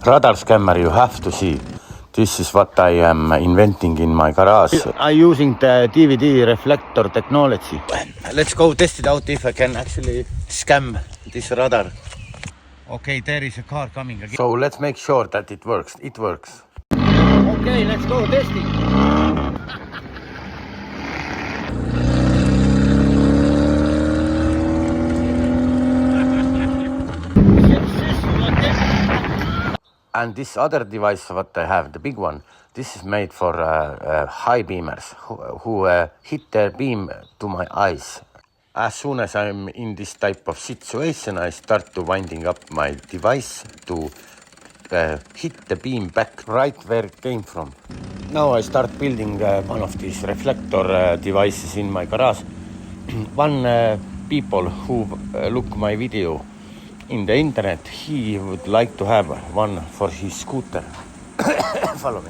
Radar scammer, you have to see. This is what I am inventing in my garage. I'm using the DVD reflector technology. Let's go test it out if I can actually scam this radar. Okay, there is a car coming again. So let's make sure that it works. It works. Okay, let's go testing. And this other device, what I have, the big one, this is made for high beamers who hit their beam to my eyes. As soon as I'm in this type of situation, I start to winding up my device to hit the beam back right where it came from. Now I start building one of these reflector devices in my garage. One people who look my video in the internet, he would like to have one for his scooter. Follow me.